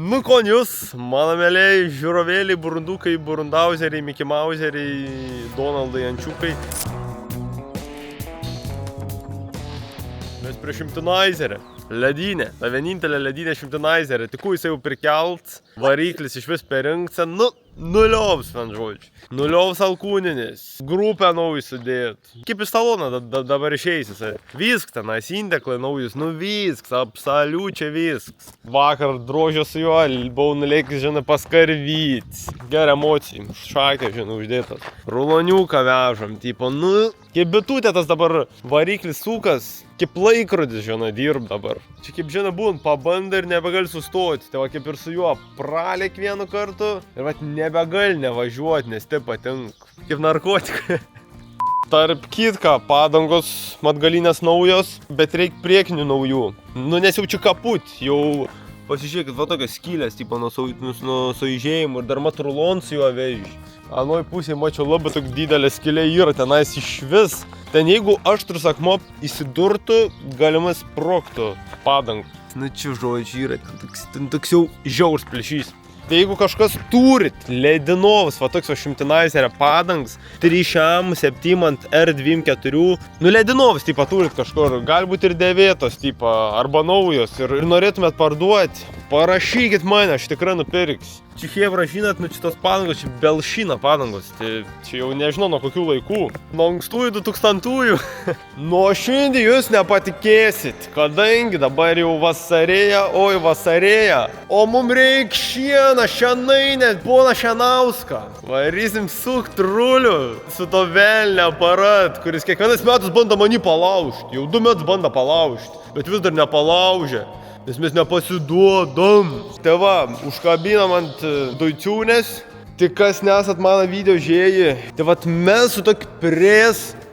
Nu, konius, mano mėliai, žiūrovėliai, burundukai, burundauzeriai, Mickey Mauseriai, Donaldai, Ančiukai. Mes prie Šimtinaizerė. Ledynė. Ta vienintelė ledynė Šimtinaizerė. Tikų jis jau prikelt, variklis iš vis perinkta. Nu, nuliovs, man žodžiu. Nuliovs alkūninis. Grupę naujų sudėt. Kaip iš saloną dabar išeis jisai. Visk tenais, indeklai naujus. Nu visks, absoliučiai visks. Vakar drožio su juo, buvau nuleikęs, žinai, paskarvyt. Gerą emocijų. Šakė, žinai, uždėtas. Ruloniuką vežam, tipo, nu, kaip bitutė tas dabar variklis sukas. Kaip laikrodis, žinai, dirb dabar. Čia kaip, žinai, būn, pabandai ir nebegali sustoti. Tai va, kaip ir su juo pralėk vienu kartu ir va, nebegali nevažiuoti, nes tai patinka. Kaip narkotikai. Tarp kitką, padangos matgalinės naujos, bet reik priekinių naujų. Nu, nes jau čia kaput, jau pasižiūrėkit, va tokios skylės, tipo, nuo suižėjimų ir dar mat rulon su juo veži. Anoj pusėje mačiau labai tokia didelė skylė yra, tenais iš vis. Ten jeigu aštrus akmuo įsidurtų, galimai sprogtų padangų. Na čia žodžiu yra, ten toks jau žiaurs plėšys. Tai jeigu kažkas turit leidinovus, va toks va Šimtinaizerio padangas, 3, 7, R24, nu leidinovus, tipo, turit kažkur, galbūt ir dėvėtos, tipo, arba naujos ir norėtumėt parduoti, parašykit mane, aš tikrai nupirksiu. Čia hebra, žinot, nu šitos padangos, čia belšina padangos, tai čia jau nežinau nuo kokių laikų. Nuo ankstųjų 2000-ųjų. Nuo šiandien jūs nepatikėsit, kadangi dabar jau vasarėja, oi vasarėja. O mum reik šieną, šianainę, pona Šianauską. Varysim sukt rulių su to velnio aparat, kuris kiekvienais metais bando manį palaužti. Jau 2 metus bando palaužti, bet vis dar nepalaužė. Nes mes nepasiduodam. Tai va, užkabinam ant duiciūnės. Tik kas nesat mano video žiūrėję. Tai va, mes su tokiu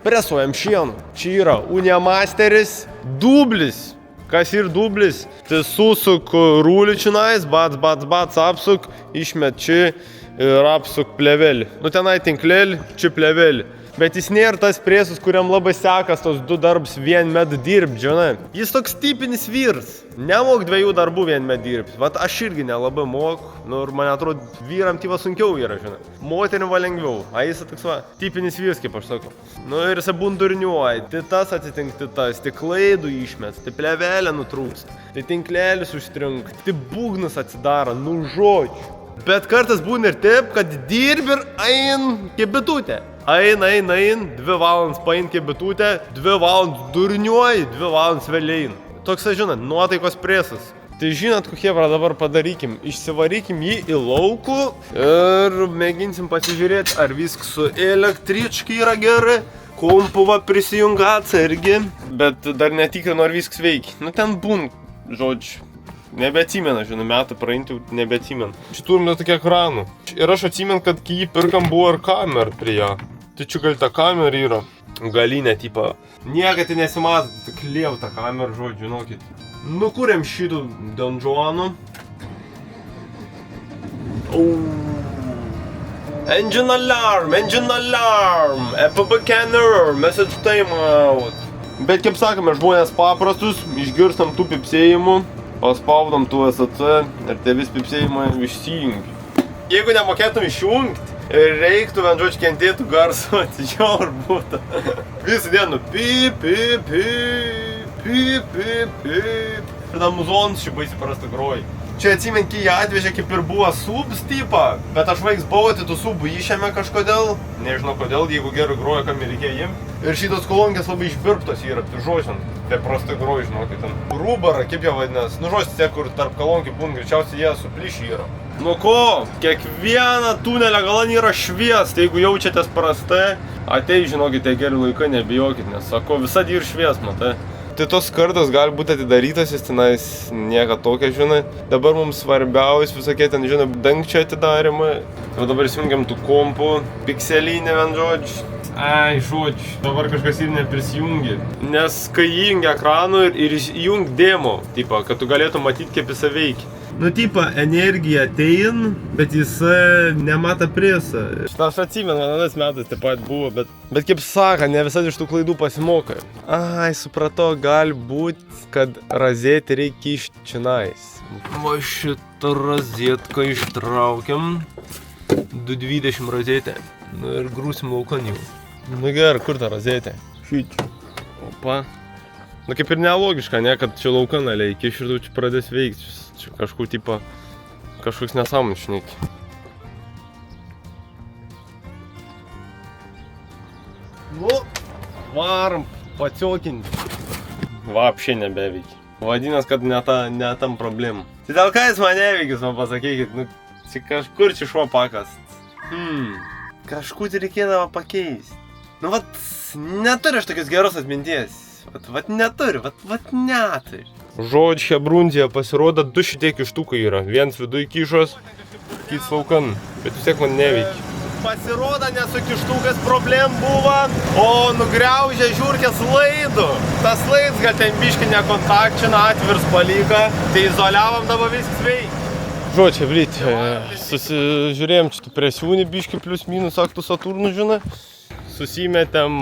presuojam šieną. Čia yra Uniamasteris, dublis. Kas ir dublis? Tai susuk rūlį čionais, bats, apsuk, išmet čia ir apsuk plevelį. Nu tenai tinklelį, čia plevelį. Bet jis nėra tas presas, kuriam labai sekas tos 2 darbus vien met dirbt, žinai. Jis toks tipinis vyras. Nemok 2 darbų vien met dirbt. Vat aš irgi nelabai moku. Nu ir man atrodo, vyram tyva sunkiau yra, žinai. Moterim va lengviau. A jis toks va, tipinis vyras, kaip aš sakau. Nu ir jis bundurniuoja. Tai tas atitinka tas, tai klaidų išmets, tai plevelė nutrūksta, tai tinklelis užstrinka, tai būgnas atsidaro, nu žodžiu. Bet kartas būna ir taip, kad dirbi ir ein kaip bitutė. Ein, 2 valandas pain kaip bitutė, 2 valandas durniuoji, 2 valandas vėliai. Toks, žinot, nuotaikos presas. Tai žinot, kokie dabar padarykim. Išsivarykim jį į laukų ir mėginsim pasižiūrėti, ar viskas su električkai yra gerai. Kompuva prisijunga atsargi, bet dar netikrinu, ar viskas veikia. Nu ten būn, žodžiu. Nebeatsimena, žinai, metų praeinti, nebeatsimena. Čia turim tokį ekranų. Ir aš atsimenu, kad kai jį pirkam buvo ir kamera prie ją. Tai čia gal ta kamera yra. Galinė, tipo. Niekad tai nesimato, tik liev tą kamerą, žodžiu, žinokit. Nukūrėm šitų donžuanų. Engine alarm, EPB canner, message timeout. Bet kaip sakome, žmonės paprastus, išgirstam tų pipsėjimų. Paspaudom tų SAC ir tie vis pipsėjimai išsijungi. Jeigu nemokėtum išjungti, reiktų vendžiočių kentėtų garsų, atidžiau būtų. Visą dieną pip. Ir tada muzonas šį baisi prastą groji. Čia atsimint, kai jie atvežė, kaip ir buvo subs tipą, bet aš vaiks buvau, tai tų subų išėmė kažkodėl. Nežinau kodėl, jeigu gerai groja, kam reikėjo jiem. Ir šitos kolonkės labai išbirptos yra, tai žodžiant. Tai prastai groji, žinokit, ten. Rūbara, kaip jie vadinasi. Nu žodžiu, tie, kur tarp kolonkių būn, greičiausiai jie suplyšį yra. Nu ko, kiekvieną tunelio galą yra švies, tai jeigu jaučiatės prastai, atei, žinokit, tai geri laikai, nebijokit, nes sako, visada ir švies, matai. Tai tos kartas gali būti atidarytas, jis tenais nieko tokio, žinai. Dabar mums svarbiausia visokie ten, žinai, dangčio atidarimai. O dabar įsijungiam tų kompų, pikselinį vien žodžiu. Ai, žodžiu, dabar kažkas ir neprisijungi. Nes kai įjungi ekranų ir įjung demo, tipo, kad tu galėtum matyti, kaip jisai veikia. Nu, tipo, energija atein, bet jisai nemata presą. Šitą aš atsimenu, vienais metais taip pat buvo, bet kaip saka, ne visada iš tų klaidų pasimokai. Ai, supratau, gali būt, kad razėti reikia iš čionais. Va šit. rozetką ištraukiam. 220 rozetę. Nu ir grūsim laukan jau. Nu gerai, kur ta rozetė? Šičia. Opa. Nu kaip ir nelogiška, ne, kad čia laukan įkiš ir čia pradės veikti. Čia kažkoks nesąmonės šneki. Nu, varom, paciokinti. Vapšiai nebeveikia. Vadinas, kad ne tam problemų. Tai dėl ką jis man neveikis, man pasakykit, nu, kažkur čia šuo pakast. Kažkur reikėdavo pakeisti. Nu, vat, neturiu aš tokios geros atminties. Vat neturiu, vat neturiu. Žodžiu, Hebrundija pasirodo 2 šitie kištukai yra. Vienas viduj kišos, kits laukan, bet vis tiek man neveikia. Pasirodo, nesu kištukas problem buvo, o nugriaužė žiūrkės laidų. Tas laids gal ten biškį nekontakčina, atvirs palyga, tai izoliavom dabar viskas veikia. Žodžiu, blyt, susižiūrėjom čia presiūnį biškį plius minus aktų Saturnų, žinai. Susimetėm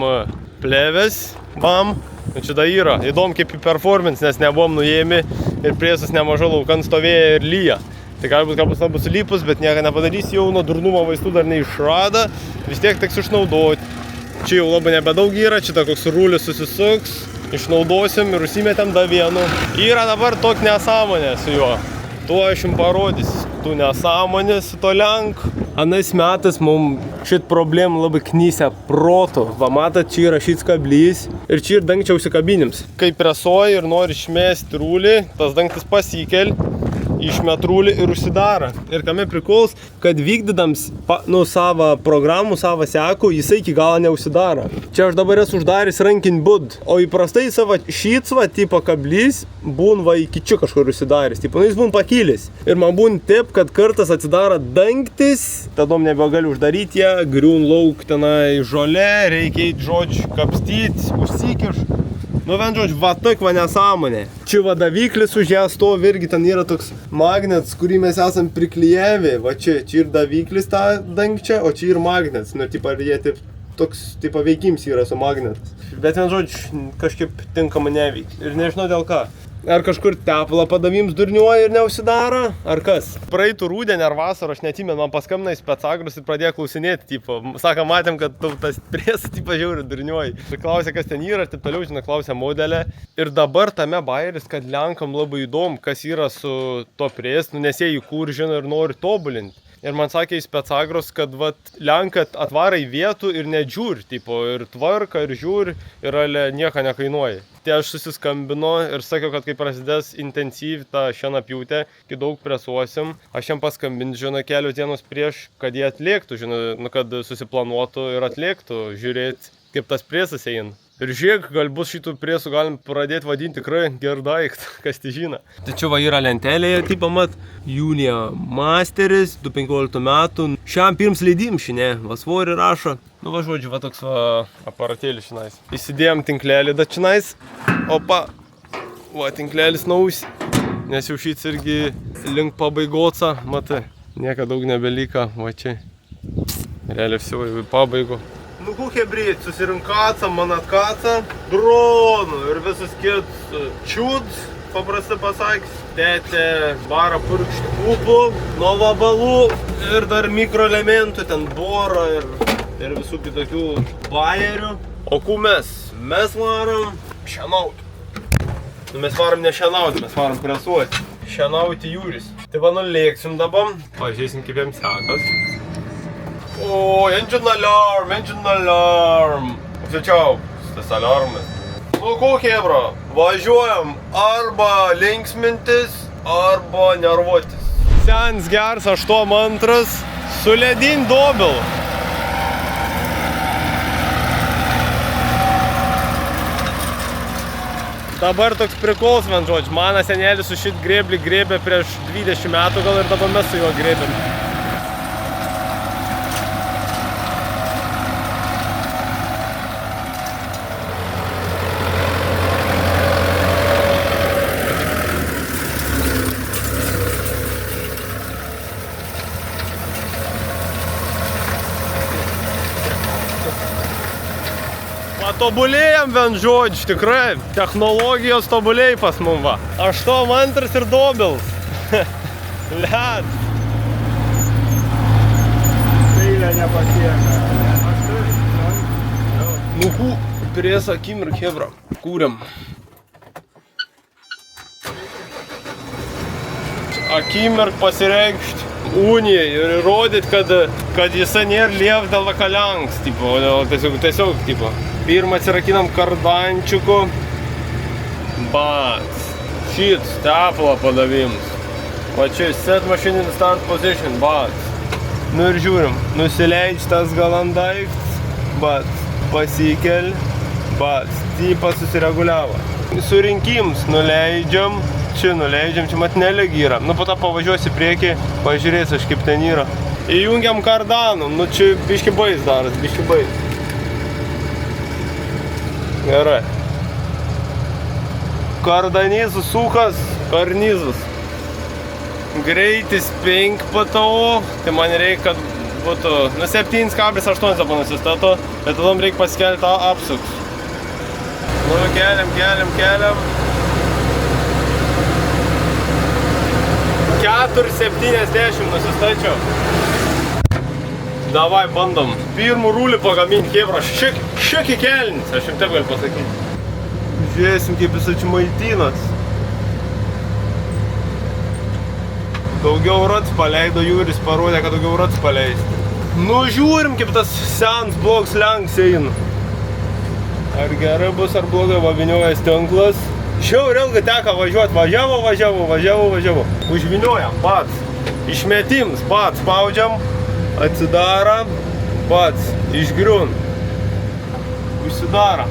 plėves, bam. Čia da yra, įdom kaip į performance, nes nebuvom nuėjami ir priesas nemaža laukan stovėjo ir lyja. Tai galbūt labai sulypus, bet nieko nepadarys, jau nuo durnumo vaistų dar neišrada, vis tiek teks išnaudoti. Čia jau labai nebedaug yra, čia koks rūlis susisuks, išnaudosim ir užsimetėm da vienu. Yra dabar tokia nesąmonė su juo. Tuo aš jums parodysiu, tų nesąmonė su to lenk. Anais metais mums šit problemų labai knysė proto. Va matot, čia yra šits kablys ir čia ir dangčia užsikabinims. Kai presuoji ir nori išmesti rūlį, tas dangtis pasikel. Išmet rūlį ir užsidaro. Ir kame prikols, kad vykdydams savo programų, savo sekų, jisai iki galo neužsidaro. Čia aš dabar esu uždaręs rankinį būd. O įprastai savo šits tipo kablys būn va iki čia kažkur užsidaręs. Tipo, jis būn pakilęs. Ir man būn taip, kad kartas atsidaro dangtis, tadom nebegaliu uždaryti ją, griūn lauk tenai žolė, reikia eit žodžiu kapstyti, užsikiš. Nu, vien žodžiu, va tokia va nesąmonė. Čia va daviklis už ją stovi, irgi ten yra toks magnets, kurį mes esam priklijavę. Va čia ir daviklis tą dangčia, o čia ir magnets. Nu, tipo, jie taip, toks, tipo, veikims yra su magnetas. Bet vien žodžiu, kažkaip tinkamai neveikia. Ir nežinau dėl ką. Ar kažkur tepalą padavims durniuoja ir neužsidaro, ar kas? Praeitų rudenį ar vasarą, aš neatsimenu, man paskambina į Specagros ir pradėjo klausinėti, tipo, sako, matėm, kad tas presas, tipo, žiauri durniuoja. Ir klausė, kas ten yra, ir taip toliau, žinai, klausė modelę. Ir dabar tame bairis, kad lenkam labai įdomu, kas yra su to pres, nu, nes jie į kur žino ir nori tobulinti. Ir man sakė į Specagros, kad vat, lenkat atvara į vietų ir nedžiūri, tipo, ir tvarka, ir žiūri, ir nieko nekainuoja. Tai aš susiskambino ir sakiau, kad kai prasidės intensyvi tą šienapjūtę, kai daug presuosim, aš jam paskambinti, žinai, kelios dienos prieš, kad jie atliektų, žinai, kad susiplanuotų ir atliektų, žiūrėti, kaip tas presas eina. Ir žiūrėk, galbūt šitų presų galim pradėti vadinti tikrai gerą daiktą, kas tai žino. Tai čia va yra lentelėje, tipo mat, Julija Masteris, 2015 metų. Šiam pirms leidim šiandien, va svorį rašo. Nu va žodžiu, va toks va aparatėlis šiandien. Įsidėjom tinklelį da šiandien. Opa, va tinklelis nausi, nes jau šits irgi link pabaigoca, matai. Nieka daug nebelika, va čia. Realiai visi jau į pabaigą. Nu kokie brėt, susirinkatsa, manatkaca, dronų ir visus kits čiūds, paprastai pasakys. Tėtė bara purkšti pupų, nuo vabalų ir dar mikroelementų, ten boro ir visų kitokių bajerių. O ku mes varom šienauti. Nu mes varom ne šienauti, mes varom presuoti. Šienauti jūris. Tai va nulėksim dabar, pažiūrėsim kaip jiems sekas. O, engine alarm. Apsičiau, tas alarmas. Nu, kokie, bro, važiuojam arba linksmintis, arba nervuotis. Sens gers 8-2 su ledin dobilu. Dabar toks prikols, man žodžiu, mano senelis su šit grėblį grėbė prieš 20 metų gal ir dabar mes su juo grėbėm. Tobulėjam vien žodžiu, tikrai, technologijos tobulėjai pas mum va. 8-2 ir dobils. Led. Peilę nepasiėmė. Aš turiu. Nu, prieš akimirką, chebra, kūrėm. Akimirk pasireikšti unijai ir įrodyti, kad jisai nėra liev dėl vakalenks, tipo, tiesiog, tipo. Pirmą atsirakinam kardančiuku, bat, šit, steplą padavims. Va čia set machine in start position, bat. Nu ir žiūrim, nusileidž tas galam daiktas, bat, pasikel, bat, tipas susireguliavo. Surinkims nuleidžiam, čia mat nelygi yra. Nu po to pavažiuosi priekį, pažiūrėsi aš kaip ten yra. Įjungiam kardaną, nu čia biški bais daras, biški bais. Gerai. Kardanizas, sukas, karnizas. Greitis 5 PTO, tai man reikia, kad būtų, nu 7,8 nusistato, bet tada reikia pasikelti tą apsuks. Nu, keliam. 4,70 nusistačiau. Davai, bandom. Pirmų rūlį pagaminti, chebra, šiek įkelnis, aš jums taip galiu pasakyti. Žiūrėsim, kaip jis čia maitinas. Daugiau rats paleido, Jūris parodė, kad daugiau rats paleisti. Nu, žiūrim, kaip tas senas blogas lenks eina. Ar gerai bus, ar blogai, vaviniojas tinklas. Šiaur ilgai teka važiuoti, važiavo. Užviniojam, pats. Išmetims, pats, spaudžiam, atsidara, pats, išgriun. Užsidara.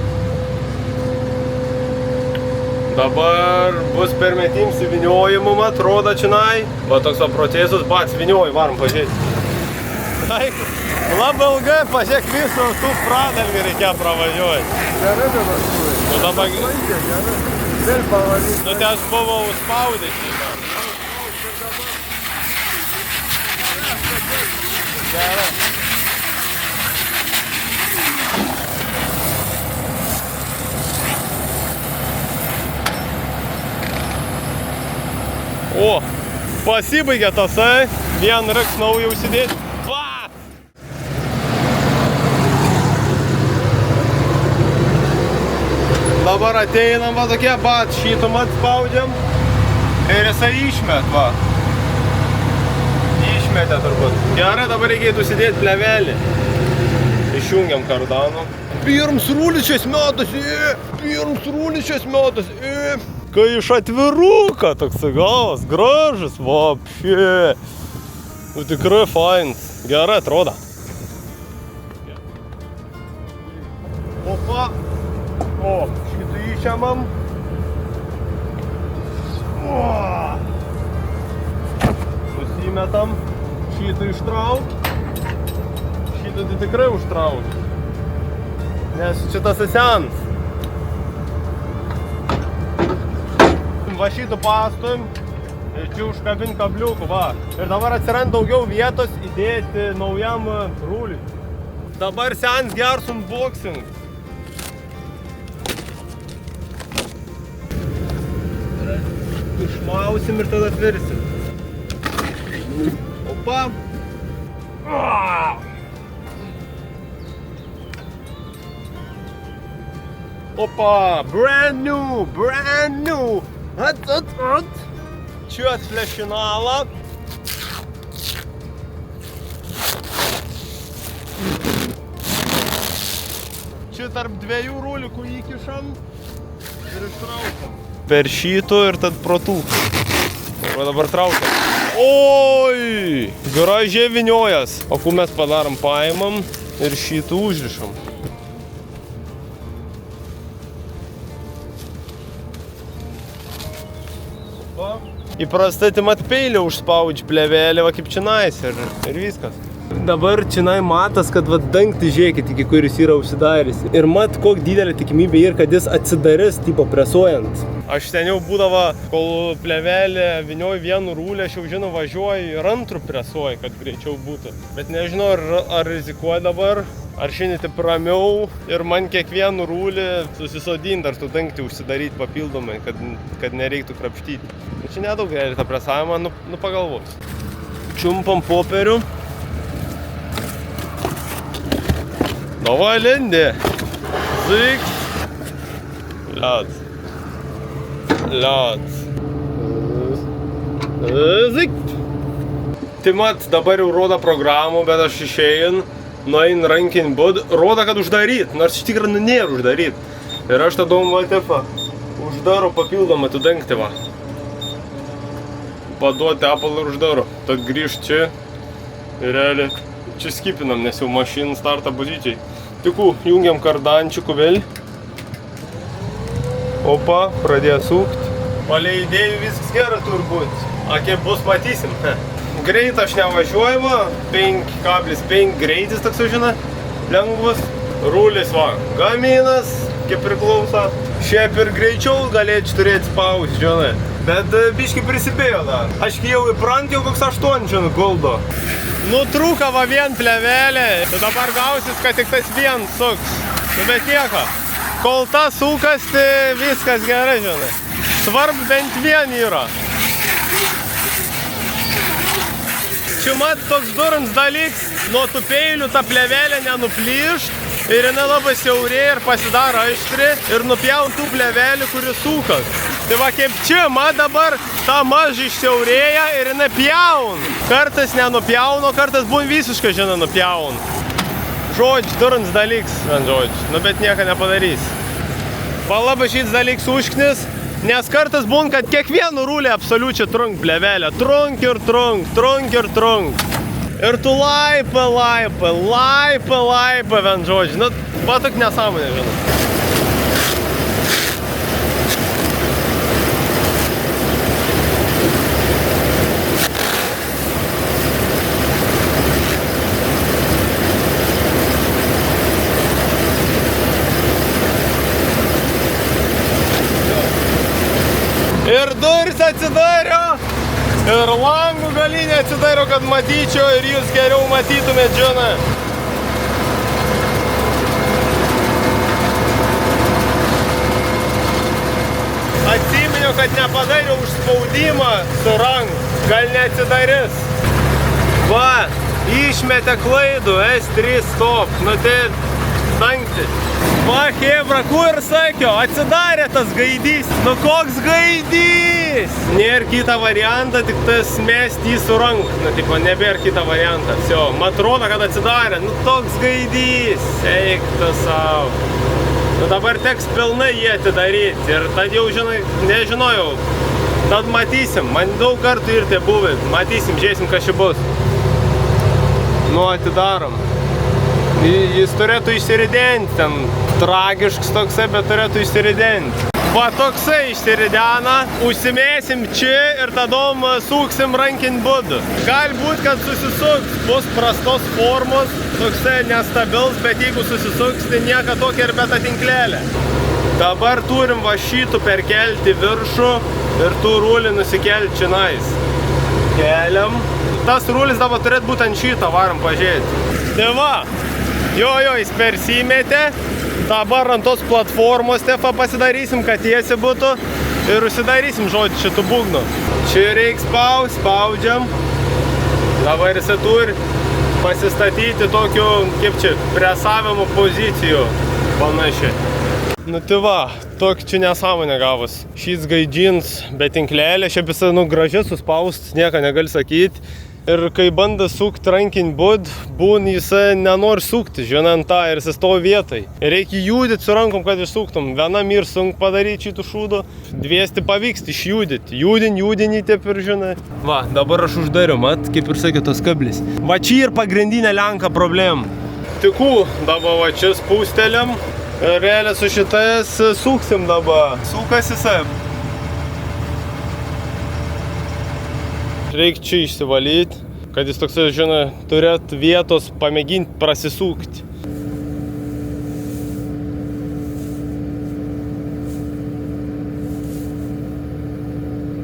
Dabar bus permetims įviniojimum, atrodo činai. Va toks va procesas, pats vinioji, varom pažiūrėti. Taip, labai ilgai pasiek viso, tu pradalgį reikia pravažiuoti. Gerai dabar turi. Nu dabar... Gerai. Vėl pavaryti. Nu tai aš buvau spaudęs. Gerai. O, pasibaigė tasai, vien reiks naują užsidėti. Va! Dabar ateinam va tokie, bat, šitum atspaudžiam ir jisai išmet, va. Išmetė turbūt. Gerai, dabar reikėtų užsidėti plevelį. Išjungiam kardaną. Pirms rūličias metas, Kai iš atviruką toks gavas, gražus, vapšė. Nu tikrai fainas, gerai atrodo. Opa, o, šitą išėmam. Susimetam, šitą ištrauk. Šitą tai tikrai užtrauk. Nes šitas senas. Va šitą pastum, čia užkabint kabliukų, va. Ir dabar atsiranda daugiau vietos įdėti naujam rūliui. Dabar senas geras unboxing. Išmausim ir tada atvirsim. Opa. Opa, brand new. At. Čia atflešinalą. Čia tarp dviejų rūlikų įkišam ir ištraukiam. Per šito ir tad pro tų. O dabar traukiam. Oi! Gražiai viniojas. O kur mes padarom, paimam ir šitą užrišam. Įprastai tai mat peilį užspaudži plevelį, va kaip činais ir viskas. Dabar činai matas, kad va dangtį žiūrėkit, iki kuris yra užsidaręs. Ir mat, kokia didelė tikimybė yra, kad jis atsidarys, tipo presuojant. Aš seniau būdavo, kol plevelį vinioju vienu rūlį, aš jau žinau, važiuoju ir antrų presuoju, kad greičiau būtų. Bet nežinau, ar rizikuoju dabar. Aršinį taip ramiau ir man kiekvienų rūlį susisodinti ar sudengti, užsidaryti papildomai, kad nereiktų krapštyti. Čia nedaug reikia tą presavimą, nu pagalvos. Čiumpam popierių. Davai lendi. Zik. Liad. Zik. Tai mat, dabar jau rodo programų, bet aš išėjin, nuein rankinį bud, rodo, kad uždaryt, nors iš tikrųjų nėra uždaryt. Ir aš tada uždaro papildomą atidengti va. Paduoti apalą ir uždaro. Tad grįžt čia ir realiai čia skipinam, nes jau mašiną startą buzyčiai. Tikų, jungiam kardančiukų vėl. Opa, pradėjo sukt. Palei idėjų viskas gerai turbūt. A, kaip bus, matysim. Greit aš nevažiuoju, 5,5 greitis toks žinai, lengvas. Rūlis va, gaminas, kaip priklauso. Šiaip ir greičiau galėčiau turėti spaust, žinai. Bet biški prisipėjo dar. Aš jau įprant jau koks 8, žinai, guldo. Nutrūka va vien plevelė. Tai dabar gausis, kad tik tas vien suks. Nu bet nieko. Kol tas sukas, tai viskas gerai, žinai. Svarb bent vien yra. Čia mat toks durins dalyks, nuo tų peilių ta plevelė nenuplyšt ir jinai labai siaurėja ir pasidaro aštri ir nupjaun tų plevelių, kuris sukas. Tai va kaip čia, mat dabar ta mažai išsiaurėja ir jinai pjaun. Kartais nenupjaun, o kartais būn visiškai, žinai, nupjaun. Žodžiu, durins dalyks, žodžiu, nu bet nieko nepadarys. Labai šis dalyks užknis. Nes kartais būn, kad kiekvienų rūlį absoliučiai trunk plevelę. Trunk ir trunk, trunk ir trunk. Ir tu laipa, vien žodžiu. Nu, patok nesąmonė, žinai. Ir durys atsidario, ir langų galinė atsidario, kad matyčiau ir jūs geriau matytumėt, žinai. Atsiminiau, kad nepadariau užspaudimą su rangu, gal neatsidarys. Va, išmetė klaidų, S3 stop, nu tai stangti. Va, hebra, kur sakiau, atsidarė tas gaidys. Nu koks gaidys? Nėra kitą variantą, tik tas mesti jį su ranku. Nu, tipo, nebėra kitą variantą. Всё, man atrodo, kad atsidarė. Nu toks gaidys. Eik tu savo. Nu dabar teks pilnai jį atidaryti. Ir tad jau, žinai, nežinojau. Tad matysim. Man daug kartų ir tai buvę. Matysim, žiūrėsim, kas čia bus. Nu, atidarom. Jis turėtų išsiridenti, ten tragiškas toksai, bet turėtų išsiridenti. Va toksai išsiridena, užsimėsim čia ir tada suksim rankinį būdų. Gali būt, kad susisuks, bus prastos formos, toksai nestabils, bet jeigu susisuks, tai nieka tokia ir beta tinklelė. Dabar turim va šitų perkelti viršų ir tų rūlį nusikelti čionais. Keliam. Tas rūlis dabar turėtų būti ant šito, varom pažiūrėti. Tai va. Jo, jis persimetė, dabar ant tos platformos tefa pasidarysim, kad tiesi būtų ir užsidarysim, žodžiu, šitų būgnų. Čia reiks spaudžiam, dabar jisai turi pasistatyti tokių, kaip čia, presavimo pozicijų panašiai. Nu tai va, tokį čia nesąmonė gavus. Šis gaidžins be tinklelė, šiaip jisai, nu, gražiai suspaust, nieko negali sakyti. Ir kai banda sukti rankinį būd, būn jisai nenori sukti, žinant tą, ir jisai stovi vietai. Reikia judyti su rankom, kad išsuktum. Vienam ir sunku padaryti šitų šūdų, dviesti pavyks išjudyti. Judinį taip ir žinai. Va, dabar aš uždariu, mat, kaip ir sakė tos kablis. Va čia ir pagrindinė lenka problema. Tikų, dabar va čia spūsteliam. Ir realiai su šitais suksim dabar. Sukas jisai. Reikia čia išsivalyti, kad jis toksai, žinai, turėtų vietos pamėginti prasisukti.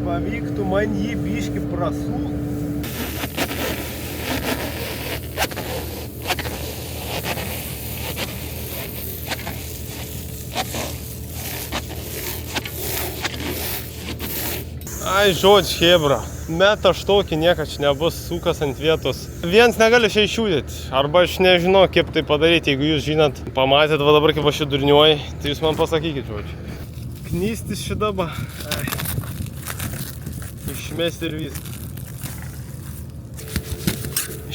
Pavyktų man jį biškį prasukti. Ai, žodžiu, hebra. Meta aš tokį, niekas nebus sukas ant vietos. Viens negali šiai šiūdėti. Arba aš nežinau, kaip tai padaryti. Jeigu jūs žinot, pamatėt va dabar, kaip aš šį durniuoju, tai jūs man pasakykit, žodžiu. Knystis šį dabą. Išmesti ir viską.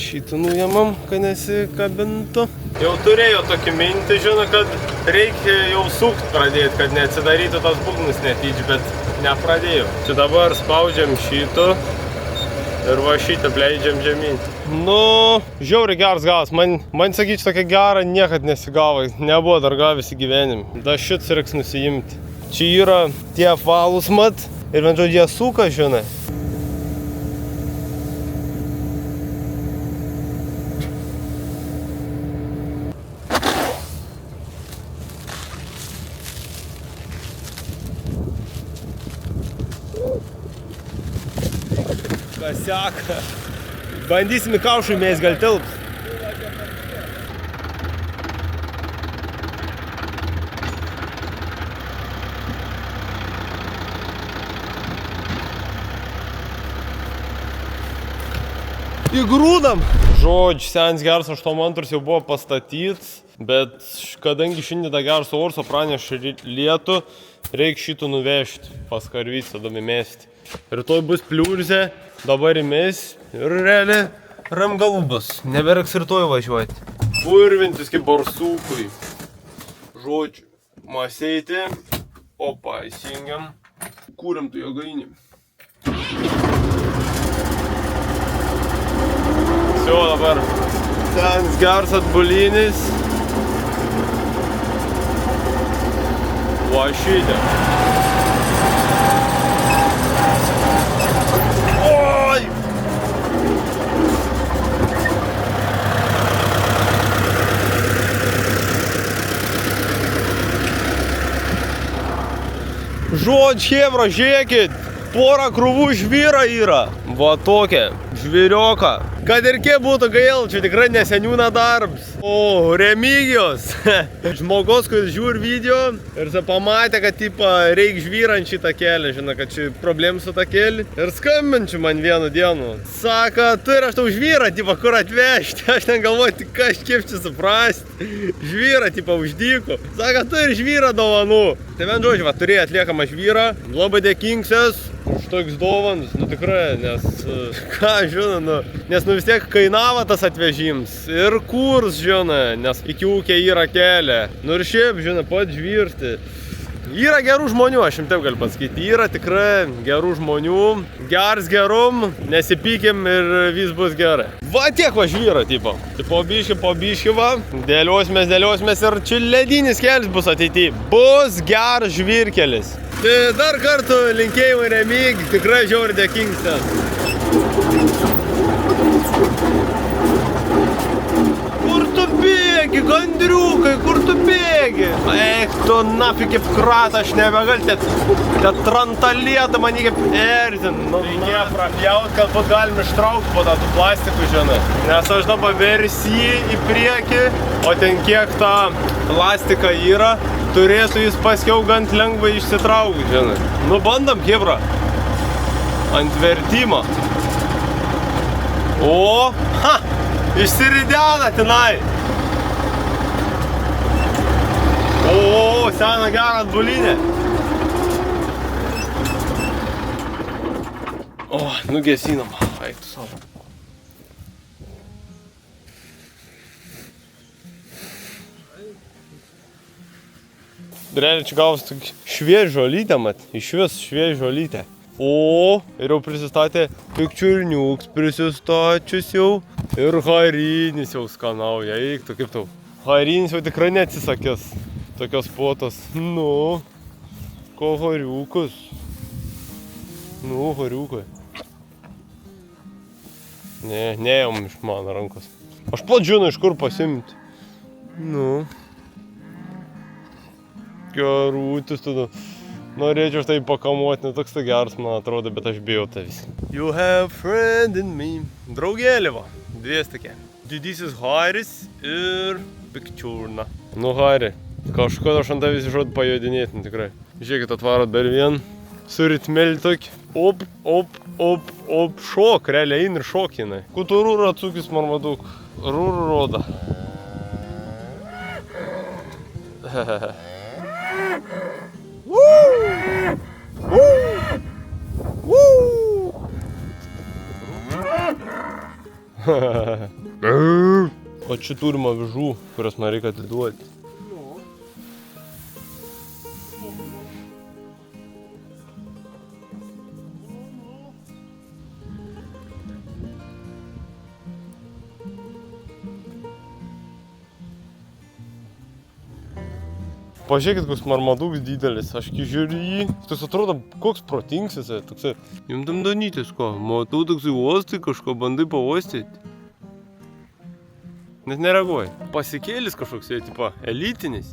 Šitą nuėmam, kad nesikabintų. Jau turėjo tokį mintį, žinau, kad reikia jau sukt pradėti, kad neatsidarytų tas būgnas netyčia, bet nepradėjau. Čia dabar spaudžiam šitą ir va šitą pleidžiam žemyn. Nu, žiauriai geras gavas. Man sakyčiau, tokia gera niekad nesigavo. Nebuvo dar gavęs į gyvenimą. Da šits reiks nusijimti. Čia yra tie apvalūs mat ir bent žodžiu jie suka, žinai. Seka. Bandysim į kaušų įmės, gal tilps. Įgrūdam. Žodžiu, senis geras 8 antras jau buvo pastatyts, bet kadangi šiandien tą geras orso praneša lietų, reikia šitų nuvežti pas karvycą, tada įmesti. Rytoj bus pliurzė, dabar įmės ir realiai ramgalų bus. Neberks rytoj važiuoti. Purvintis kaip barsukui. Žodžiu, maseitė. Opa, įsijungiam. Kūriam tu jėgainį. Все, dabar senis geras atbulinis. Va šitą. Žodžiu, hebra, žiūrėkit, porą krūvų žvyra yra. Va tokia, žvyrioka. Kad ir kiek būtų gaila, čia tikrai neseniūna darbs. O, Remigijos. Žmogus, kuris žiūri video ir pamatė, kad reikia žvyrant šitą kelią, žinai, kad čia problemų su tą kelią. Ir skambinčiu man vieną dieną. Sako, turi aš tau žvyrą, kur atvežti. Aš ten galvoju, kažkaip čia suprasti. Žvyrą, uždyko. Sako, turi žvyrą dovanų. Tai vien žodžiu, va, turėjo atliekamą žvyrą. Labai dėkingsias už toks dovanas, nu tikrai, nes, ką žinai, nes vis tiek kainavo tas atvežims ir kurs, žinai, nes iki ūkė yra kelią. Nu ir šiaip, žinai, pat žvirti. Yra gerų žmonių, aš jums taip galiu pasakyti, yra tikrai gerų žmonių, gers gerum, nesipykim ir vis bus gerai. Va tiek va žvyra, po biški va, dėliosimės ir čia ledinis kelias bus ateityje. Bus geras žvyrkelis. Tai dar kartą linkėjimai Remig, tikrai žiauriai dėkingas ten. Kur tu bėgi, gandriukai, kur tu bėgi? Eik tu nafig kaip kratą, aš nebegali, te trantalietą mani kaip erzin. Reikėjo prapjaut, kad būt galim ištraukti po tą plastikų, žinai. Nes aš dabar versi jį į priekį, o ten kiek tą plastiką yra, turėtų jis paskiau gan lengvai išsitraukti, žinai. Nu bandam, hebra. Ant vertimo. O, ha! Išsiridena tenai. O, sena gera atbulinė. O, nugesinam. Eik tu savo. Realiai čia gavus šviežio žolytę, mat. Išvis šviežio žolytę. O, ir jau prisistatė pikčiurniuks prisistačius jau. Ir harinis jau skanauja, eik tu, kaip tau. Harinis jau tikrai neatsisakės tokios puotos. Nu, ko hariukus. Nu, hariukai. Ne jau iš mano rankos. Aš pat žinau, iš kur pasimti. Nu. Gerutis tada. Norėčiau štai pakamuoti, toks tai geras, man atrodo, bet aš bijau tavęs. You have friend in me. Draugelė va, dvies tokie. Didysis Haris ir Pikčiurna. Nu, Hari, kažkodėl aš ant tavęs žodį pajodinėti, tikrai. Žiūrėkit, atvarot dar vien. Su ritmeli tokį. Op, šok, realiai ein ir šokinai. Kuturūra atsukis marmaduk. Rūrų roda. O čia turime avižų, kurias man reikia atiduoti. Pažiūrėkit, koks marmaduks didelis, aš kai žiūriu jį, tas atrodo, koks protingas jisai, toksai. Jum tam danytis ko, matau toksai uostai, kažko bandai pavostyti. Net nereaguoji. Pasikėlis kažkoks, tipo, elitinis.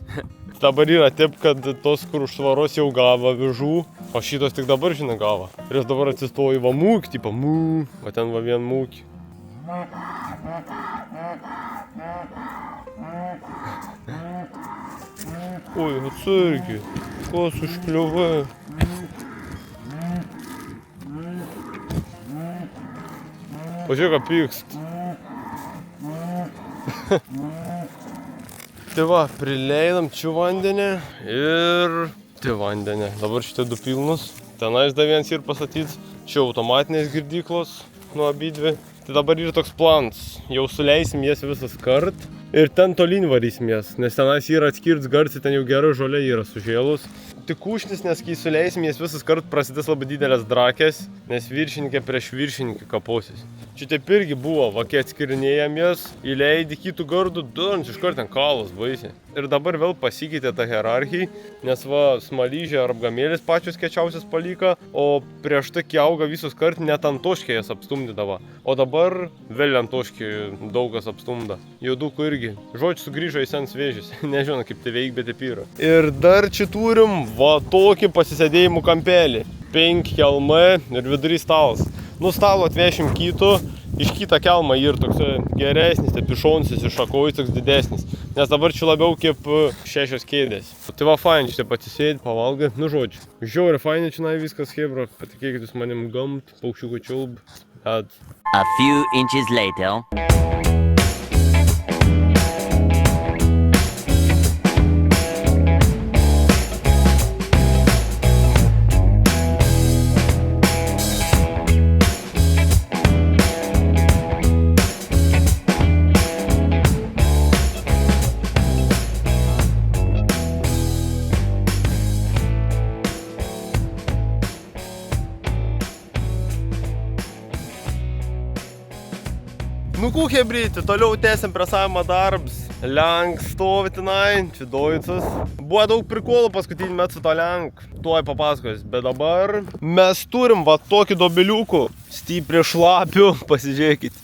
Dabar yra taip, kad tos, kur už švaros jau gavo avižų, o šitos tik dabar, žinai, gavo. Ir jis dabar atsistoja va mūk, tipo, mū, o ten va vien mūk. Oi, atsargiai, kas užkliuvai? Pažiūrėk, ką pykst. Tai va, prileidam čia vandenį ir tai vandenį. Dabar šitie du pilnus. Tenais dar vienas ir pastatyts. Čia automatinės girdyklos nuo abidvi. Tai dabar yra toks planas. Jau suleisim jas visas kart. Ir ten tolyn varysim jas, nes tenais yra atskirts garsiai, ten jau gera žolė yra sužėlus. Tik kūšnis, nes kai suleisim jas visas kart prasidės labai didelės drakės, nes viršininkė prieš viršininkę kaposis. Čia taip irgi buvo, va kai atskirinėjam jas, įleidi kitų gardų, iš kart ten kalas baisiai. Ir dabar vėl pasikeitė ta hierarchija, nes va smalyžė ar apgamėlis pačios kečiausias palyka, o prieš tai, kai auga visus kart, net ant toškė jas apstumdydavo. O dabar vėl ant toškį daugas apstumda. Juodukų irgi. Žodžiu, sugrįžo į sens vėžis. Nežinau, kaip tai veik, bet taip yra. Ir dar čia turim va tokį pasisėdėjimų kampelį. 5 kelmai ir vidury stalas. Nu stalo atvešim kito, iš kitą kelmą ir toks geresnis, tai pišonsis, iš šakojus toks didesnis. Nes dabar čia labiau kaip 6 kėdės. Tai va fain, čia patisėdi, pavalgai, nu žodžiu. Žiauri fainai čia viskas, hebra, patikėkit jūs manim gamt, paukščiukų čiulb. A few inches later. Nu ką, hebryti, toliau tęsim presavimo darbs. Lenk stovi tenai, čia Doicas. Buvo daug prikolų paskutinį metą su to lenk. Tuoj papasakos, bet dabar mes turim va tokį dobeliukų. Stipriai šlapių, pasižiūrėkit.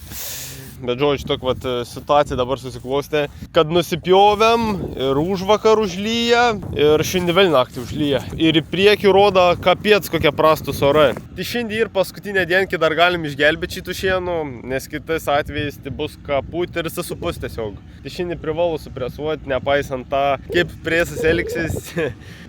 Bet žodžiu, tokia vat situacija dabar susiklostė, kad nusipjovėm ir užvakar užlyja ir šiandien vėl naktį užlyja. Ir į priekį rodo kapiec kokie prastus orai. Tai šiandien ir paskutinę dieną, kai dar galim išgelbėti šitų šienų, nes kitais atvejais tai bus kaput ir jis supus tiesiog. Tai šiandien privalu supresuoti, nepaisant tą, kaip presas elgsis,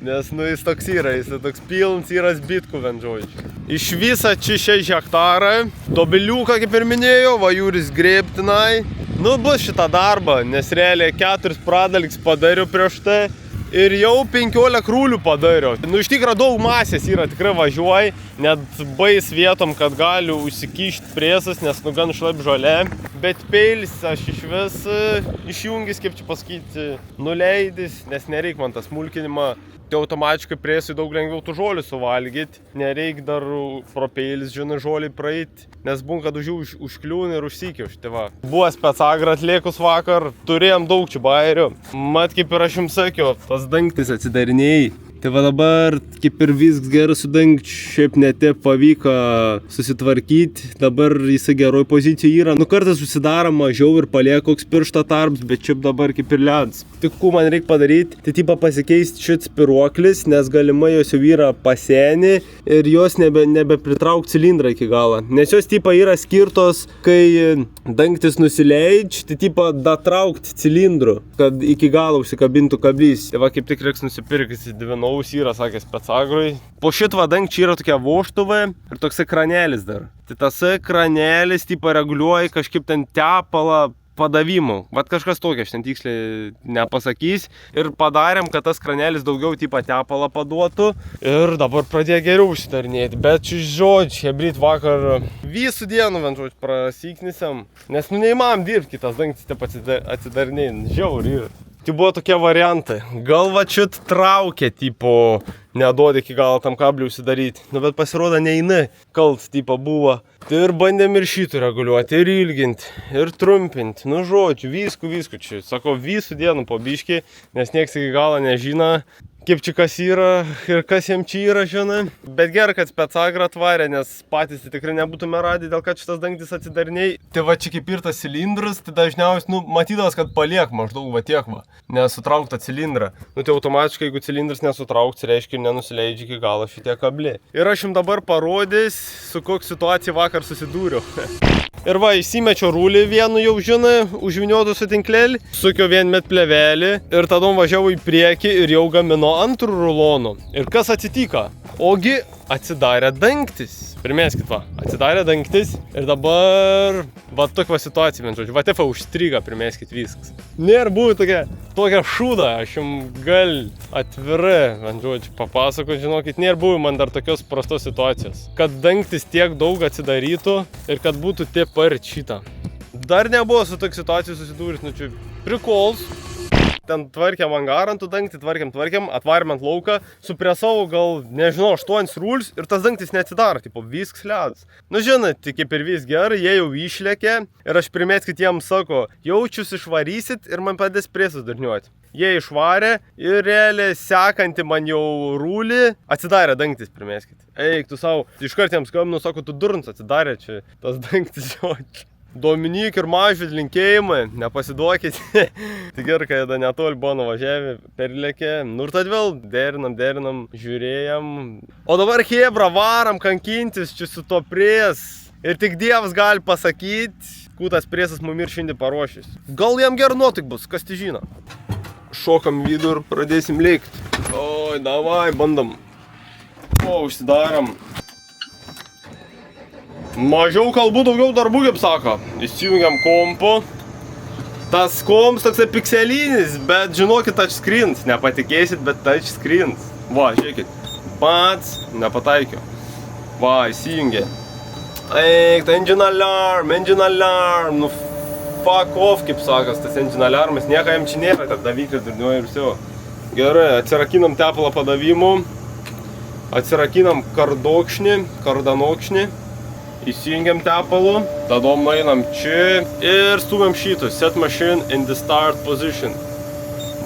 nes nu jis toks yra, jis toks pilnas yra zbitkų vien žodžiu. Iš viso čia 6 hektarai, dobeliuką kaip ir minėjau, va jūris grėbtinai. Nu bus šitą darbą, nes realiai 4 pradalgius padariau prieš tai ir jau 15 krūlių padariau. Nu iš tikrųjų daug masės yra, tikrai važiuoji, net bais vietom, kad gali užsikišti presas, nes nu gan šlaip žolė. Bet peilis aš iš vis išjungęs, kaip čia pasakyti, nuleidis, nes nereik man tą smulkinimą. Tai automatiškai presui daug lengviau tų žolių suvalgyti. Nereik dar pro peilis, žinai, žoliai praeiti, nes būn, kad už jų užkliūna ir užsikiauš. Tai va. Buvo specagro atliekus vakar, turėjom daug čia bairių. Mat, kaip ir aš jums sakiau, tas dangtis atsidarinėjai. Tai va dabar, kaip ir viskas gerai su dangčiu, šiaip netaip pavyko susitvarkyti, dabar jisai geroj pozicijai yra. Nu kartais susidaro mažiau ir palieka koks piršto tarps, bet šiaip dabar kaip ir ledas. Tik ko man reikia padaryti, tai tipo pasikeisti šit spiruoklis, nes galimai jos jau yra pasenį ir jos nebepritrauk cilindrą iki galo. Nes jos tipo yra skirtos, kai dangtis nusileidž, tai tipo datraukti cilindrų, kad iki galo užsikabintų kablys. Tai va kaip tik reiks nusipirkti 2 normalus yra, sakė Specagro. Po šitą dangtį čia yra tokia voštuvė ir toksai kranelis dar. Tai tasai kranelis, tipo, reguliuoja kažkaip ten tepalą padavimų. Vat kažkas tokio, aš ten tiksliai nepasakys. Ir padarėm, kad tas kranelis daugiau tipo tepalą paduotų. Ir dabar pradėjo geriau užsidarinėti. Bet žodžiu, hebryt vakar visų dienų, žodžiu, prasiknisiam. Nes neįmam dirbti, kitas dangtis taip atsidarinėjai. Žiauri yra. Tai buvo tokie variantai. Gal va čiut traukė, tipo, neduodi iki galo tam kabliui užsidaryti. Nu, bet pasirodo neina. Kalt, tipo, buvo. Tai ir bandėm ir šitų reguliuoti, ir ilginti, ir trumpinti. Nu, žodžiu, visku čia. Sako, visų dienų po biškį, nes nieks iki galo nežino, kaip čia kas yra ir kas jam čia yra, žinai. Bet gerai, kad Specagro atvarė, nes patys tai tikrai nebūtume radę, dėl kad šitas dangtis atsidariniai. Tai va čia kaip ir tas cilindras, tai dažniausiai, nu, matydavas, kad paliek maždaug va tiek va, nesutrauktą cilindrą. Nu, tai automatiškai, jeigu cilindras nesutraukts, reiškia ir nenusileidžia iki galo šitie kabliai. Ir aš jums dabar parodys, su kokia situacija vakar susidūriau. Ir va, įsimečiau rūlį vienu jau, žinai, užviniotų su tinklelį, sukiau vienmet plevelį ir tada važiavau į priekį ir jau gamino antrų rulonų. Ir kas atsitiko? Ogi atsidarė dangtis. Primeskit va, atsidarė dangtis ir dabar va tokia situacija, vien žodžiu, va tefa užstriga, primeskit viskas. Nėra buvo tokia šūda, aš jums gal atvirai, vien žodžiu, papasakot, žinokit, nėra buvo man dar tokios prastos situacijos. Kad dangtis tiek daug atsidarytų ir kad būtų taip ar šitą. Dar nebuvo su tokia situacija susidūręs, nu čia prikols. Ten tvarkėm angarą ant tų dangtį, tvarkėm, atvarėm ant lauką, supresavau gal, nežinau, 8 rūlis ir tas dangtis neatsidaro, tipo, viskas ledas. Nu, žinot, tai kaip ir vis gerai, jie jau išlėkė ir aš primeskit jiems sako, jaučius išvarysit ir man padės presas darniuoti. Jie išvarė ir realiai sekanti man jau rūlį, atsidarė dangtis, primeskit. Eik, tu savo, iškart jiems skambinu, sako, tu durns atsidarė čia tas dangtis, žodžiu. Dominik ir Mažvyd linkėjimai, nepasiduokit. Tai gerai, kad netoli buvo nuvažiavę, perlėkė. Nu ir tad vėl derinam, žiūrėjom. O dabar hebra varam kankintis čia su to pries. Ir tik Dievas gali pasakyti, kuo tas priesas mum ir šiandien paruošys. Gal jam gerų nuotaik bus, kas tai žino. Šokam vidų ir pradėsim lėkti. Oi, davai, bandom. O, užsidarom. Mažiau kalbų, daugiau darbų, kaip sako. Įsijungiam kompo. Tas komps toksai pikselinis, bet žinokit, touchscreens. Nepatikėsit, bet touchscreens. Va, žiūrėkit. Pats, nepataikiau. Va, įsijungė. Eik, engine alarm. Nu, fuck off, kaip sakas, tas engine alarmas. Nieka jam čia nėra, tad daviklis durniuoja ir viso. Gerai, atsirakinam tepalą padavimų. Atsirakinam kardanokšnį. Įsijungiam tepalų, tada nueinam čia ir stumiam šitus. Set machine in the start position.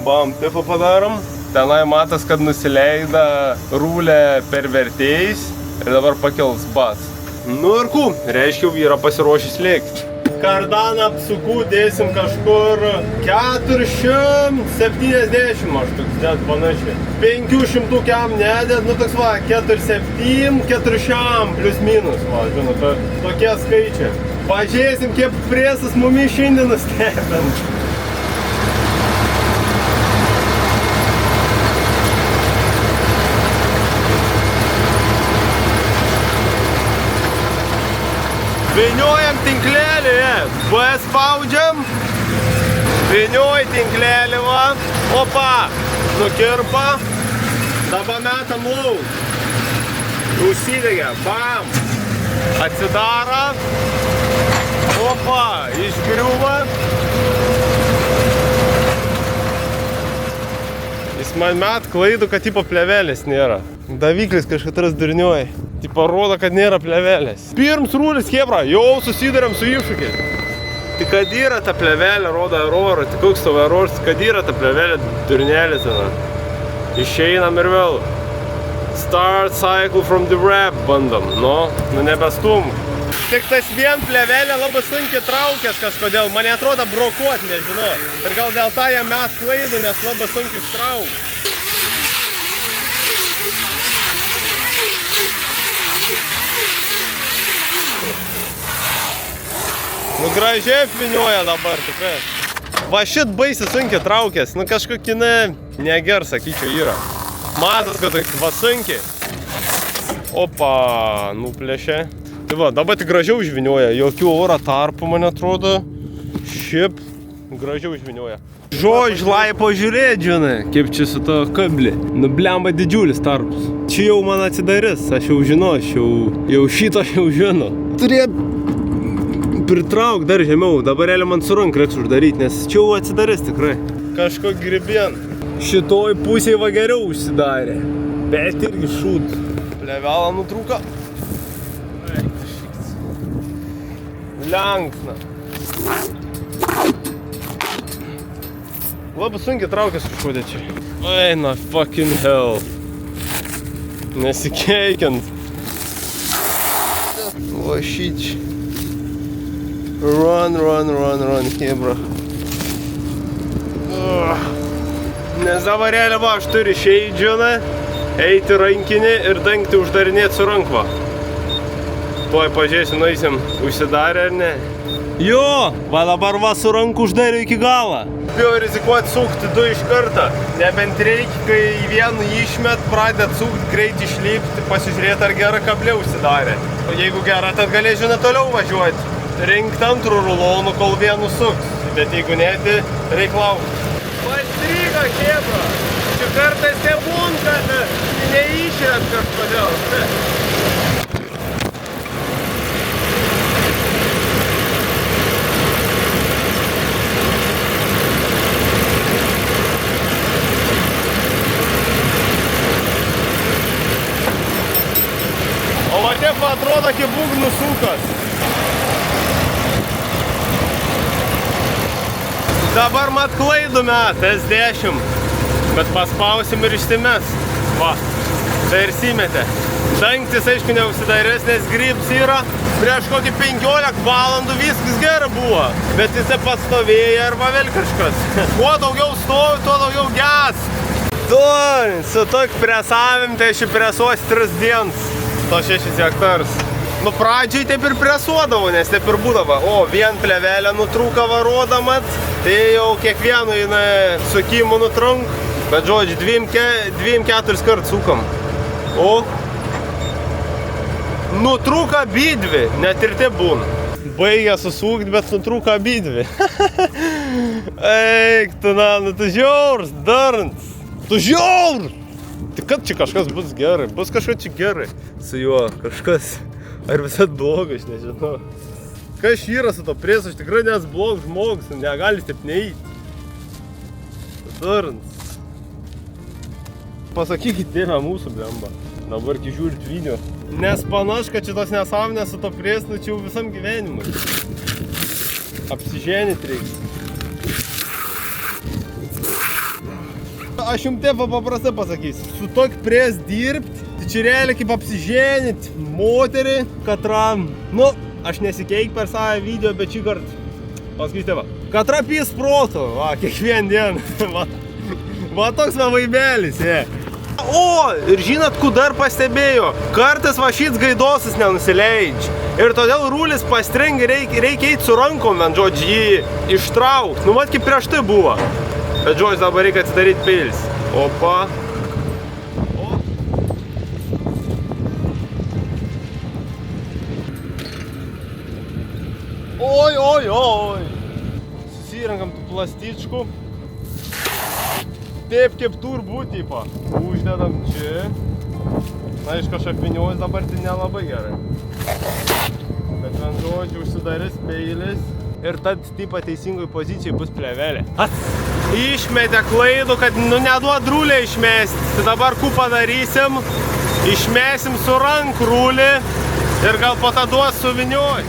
Bam, taip padarom. Tenai matas, kad nusileida rūlė per vertėjais ir dabar pakels bas. Nu ir ku, reiškia, yra pasiruošęs lėkti. Kardaną apsukų dėsim kažkur 470 maždaug, dėt panašiai. 500 kiam nedėt, nu toks va, 400, 400 plius minus, va, žinot, tokie skaičiai. Pažiūrėsim, kiek presas mumis šiandien nustebint. Vyniojam tinklelį, B spaudžiam, vynioj tinklelį, va, opa, nukirpa, dabar metam lauk, užsidegia, bam, atsidara, opa, išgriuva, jis man met klaidų, kad tipo plevelės nėra, daviklis kažkatras durniuoja. Tai parodo, kad nėra plevelės. Pirms rūlis, hebra, jau susiduriam su iššūkiais. Tai kad yra ta plevelė, rodo erorą, tai koks tavo eroras, kad yra ta plevelė durnelė ten. Išeinam ir vėl. Start cycle from the wrap bandom, nu nebestum. Tik tas vien plevelė labai sunkiai traukės kažkodėl, man atrodo brokuot, nežinau. Ir gal dėl to jam mes klaidų, nes labai sunkiai ištrauk. Nu gražiai apvinioja dabar, tikrai. Va šit baisiai sunkiai traukės, nu kažkokia neger, sakyčiau, yra. Matot, kad taip va sunkiai. Opa, nuplėšė. Tai va, dabar tik gražiau žvinioja. Jokių oro tarpų, man atrodo. Šiaip gražiau žvinioja. Žodžiu, laipo žiūrėt, žinai, kaip čia su to kablį. Nu, blemba didžiulis tarpas. Čia jau man atsidarys, aš jau žinočiau. Jau šito aš jau žinau. Turėt pritrauk dar žemiau. Dabar realiai man su rank reiks uždaryti, nes čia jau atsidarys tikrai. Kažko gribien. Šitoj pusėje va geriau užsidarė. Bet irgi šūt. Plevelą nutrūko. Lenksna. Labai sunkiai traukės kažkodė čia. Eina fucking hell. Nesikeikiant. O šyč. Run, hebra. Nes dabar realiai va, aš turiu išeiti, žinai, eiti rankinį ir dangti uždarinėti su rankva. Tuoj pažiūrėsiu, nueisim, užsidarė ar ne. Jo, va dabar va su ranku uždariu iki galą. Bijau rizikuoti sukti du iš karto. Nebent reikia, kai į vieną išmet, pradėt sukti, greit išlipti, pasižiūrėti, ar gera kablė užsidarė. O jeigu gera, tad galėsiu netoliau važiuoti. Rinkti antrų rulonų, kol vienu suks. Bet jeigu ne, tai reik laukti. Pastriga, hebra. Čia kartais nebūn, kad neišėt kažkodėl. O va taip atrodo, kaip būgnų sukas. Dabar mat klaidų met, S10. Bet paspausim ir išsimes. Va, tai ir simetė. Dangtis, aišku, neužsidarės, nes grybs yra. Prieš kokį 15 valandų viskas gerai buvo. Bet jisai pastovėja arba vėl kažkas. Kuo daugiau stovi, tuo daugiau ges. Tuo, su tok presavim, tai aš presuos 3 dienas. To 6 hektars. Nu, pradžiai taip ir presuodavo, nes taip ir būdavo. O, vien plevelę nutrūka varodamat, tai jau kiekvienu sukimų nutrunk. Bet, žodžiu, 2-4 kart sukam. O, nutrūka abidvi, net ir taip būna. Baigė susukti, bet nutrūka abidvi. Eik, tu, nu, tu žiaurs, darns. Tu žiaurs! Tai kad čia kažkas bus gerai, bus kažkas čia gerai su juo, kažkas. Ar visat blogai, aš nežinau. Kas yra su to presu, aš tikrai nes blogas žmogus, negali taip neįti. Darns. Pasakykit tėvę mūsų, blemba. Dabar kai žiūrit video. Nes panaš, kad šitos nesąmonės su to presu, čia jau visam gyvenimui. Apsiženit reiks. Aš jums taip paprastai pasakysiu, su tokį pres dirbti, tai čia realiai kaip apsiženit moterį, katram, nu, aš nesikeik per savo video, bet šį kartą pasakysiu tėvą. Katra pys proto, va, kiekvien dieną, va toks va vaibelis, je. O, ir žinot, kur dar pastebėjo, kartais va šits gaidosis nenusileidžia. Ir todėl rūlis pastringi, reikia eiti su rankom, bent žodžiu, jį ištraukti. Nu, vat kaip prieš tai buvo. Bet žodžiu, dabar reikia atsidaryti pils. Opa. O. Oi. Susirenkam tų plastičkų. Taip kaip turbūt, tipo. Uždedam čia. Na, iš kažką apviniojus dabar tai nelabai gerai. Bet man žodžiu, užsidarys peilis. Ir tad, tipo, teisingoj pozicijai bus plevelė. Išmetė klaidų, kad, nu, neduod rūlę išmesti. Tai dabar ku padarysim, išmesim su rank rūlį ir gal po tą duos suviniuot.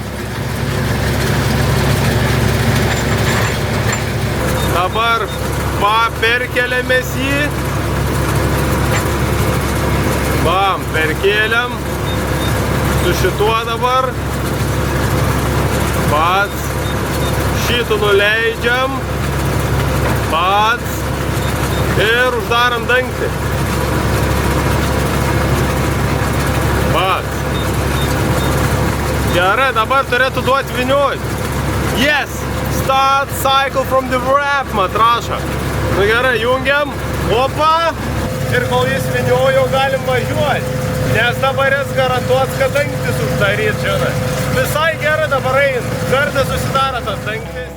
Dabar perkeliamės jį. Bam, perkeliam. Su šituo dabar. Pats. Šitų nuleidžiam. Pats. Ir uždaram dangtį. Pats. Gerai, dabar turėtų duoti viniuot. Yes! Start cycle from the wrap, mat rašo. Nu gerai, jungiam. Opa. ir kol jis vyniojo, galim važiuoti. Nes dabar jis garantuots, kad dangtis uždaryt, žinai. Visai gerai dabar eina. Kartais susidaro tas dangtis.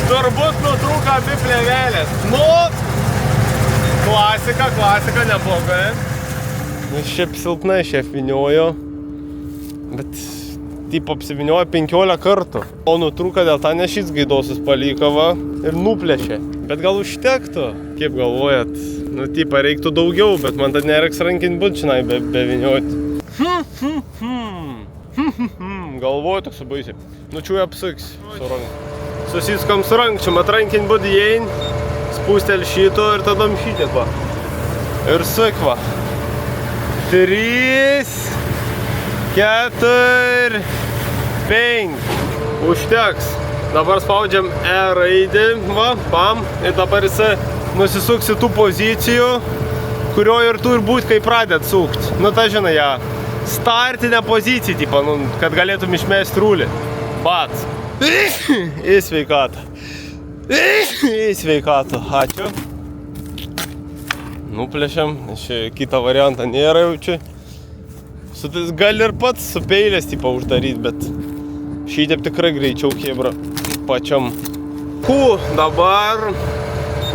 Turbūt nutrūko abi plėvelės. Nu, klasika neblogai. Šiaip silpnai šef vyniojo, bet tipo apsiviniojo 15 kartų. O nutrūko dėl to nešys gaidosus palikava ir nuplėšė. Bet gal užtektų? Kaip galvojat? Nu, tipo reiktų daugiau, bet man tad nereiks rankin būt žinai be vynioti. Galvoju toks baisiai. Nu, čia apsuks su ranku. Susiskam su rankčiam, atrankin būt įein, spūstel šito ir tada šitėt va. Ir suk va. 3, 4, 5. Užteks. Dabar spaudžiam E raidį, va, pam. Ir dabar jisai nusisuks į tų pozicijų, kurio ir turi būt, kai pradėt sukt. Nu, ta žinai, ja. Startinė pozicija, tipo, nu, kad galėtum išmesti rūlį. Pats. Į sveikatą. Į sveikatą. Ačiū. Nuplėšiam. Kitą variantą nėra jau čia. Gali ir pats su peilės tipo uždaryt, bet šitėp tikrai greičiau chebra pačiam. Dabar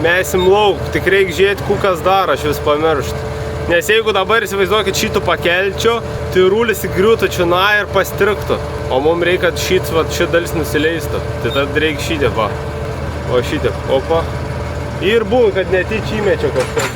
mesim lauk. Tik reik žiūrėti, kas dar, aš vis pamiršt. Nes jeigu dabar įsivaizduokit šitų pakelčių, tai rūlis įgriūtų čionai ir pastriktų. O mums reikia, kad šit dalis nusileistų. Tai tada reikia šitėp, va. O šitėp, opa. Ir buvo, kad netyčia įmečia kažkas.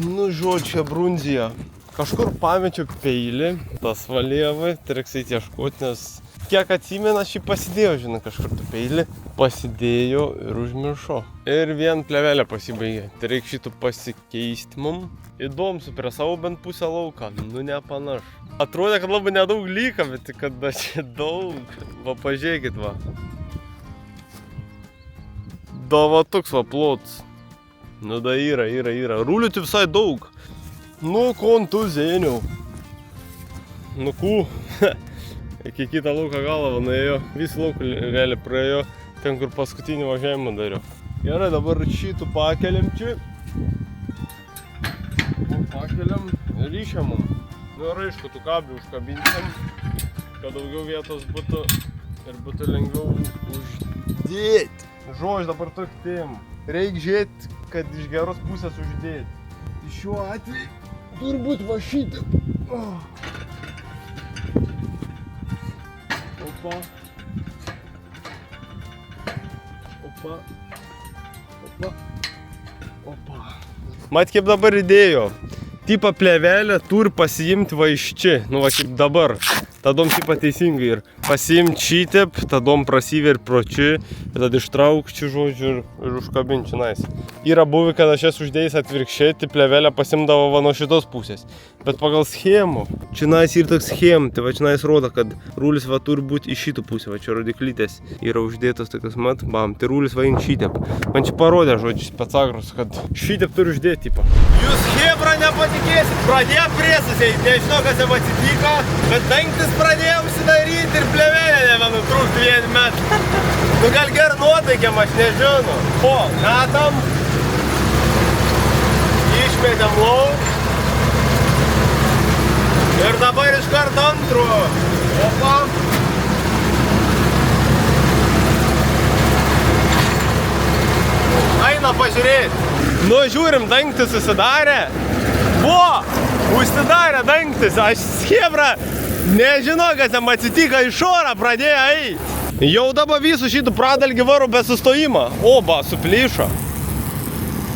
Nu, žodžiu, brunzija. Kažkur pamečiau peilį, tas valievai, tai reiks eit ieškot, nes kiek atsimena, šį pasidėjo, žinai, kažkur tą peilį. Pasidėjo ir užmiršo. Ir vien plėvelė pasibaigė. Tai reikia šitų pasikeisti mum. Įdomu, prie savo bent pusę lauką. Nu, nepanaš. Atrodė, kad labai nedaug lyka, bet kada čia daug. Va, pažiūrėkit, va. Da, va, toks va plots. Nu, da, yra. Rūlių tai visai daug. Nu, kontuzėniau. Nu, Iki kitą lauką galą nuėjo. Visą lauką realiai praėjo. Ten, kur paskutinį važiavimą dariau. Gerai, dabar šitų pakeliam čia. Pakeliam ir ryšiam mum. Nu ir aišku, tų kablių užkabinsim, kad daugiau vietos būtų ir būtų lengviau uždėti. Žodžiu, dabar tokį tim. Reik žiūrėti, kad iš geros pusės uždėti. Šiuo atveju turbūt va šitą. Opa. Mat, kaip dabar įdėjo. Tipo plėvelę turi pasiimti va iš čia. Nu, va kaip dabar. Tadom tipo teisingai ir pasiimti šitep, tadom prasiver pro čia, tada ištraukti, žodžiu, ir užkabinti čionais. Yra buvę, kad aš jas uždėjęs atvirkščiai, tai plėvelę pasimdavo va nuo šitos pusės. Bet pagal schemų, čionais ir toks schem, tai va čionais rodo, kad rūlis va turi būti iš šitų pusę, va čia rodiklytės yra uždėtos tokios, mat, bam, tai rūlis va in šitep. Man čia parodė, žodžiu, specagros, kad šitep turi uždėti, tipo. Jūs hebra nepatikėsit, pradėjo presas eit, nežinau, kas jam atsitiko, bet dangtis pradėjau užsidaryti ir plėvelė nebenutrūkti vienį metą. Nu gal gerą nuotaikiam, aš nežinau. Po, metam. Išmetėm lauk. Ir dabar iš karto antru. Opa. Eina pažiūrėti. Nu žiūrim, dangtis susidarė. Buvo, užsidarė dangtis. Aš schebra. Nežinau, kas jam atsitiko, iš oro pradėjo eiti. Jau dabar visų šitų pradalgį varo be sustojimą. Oba, suplyšo.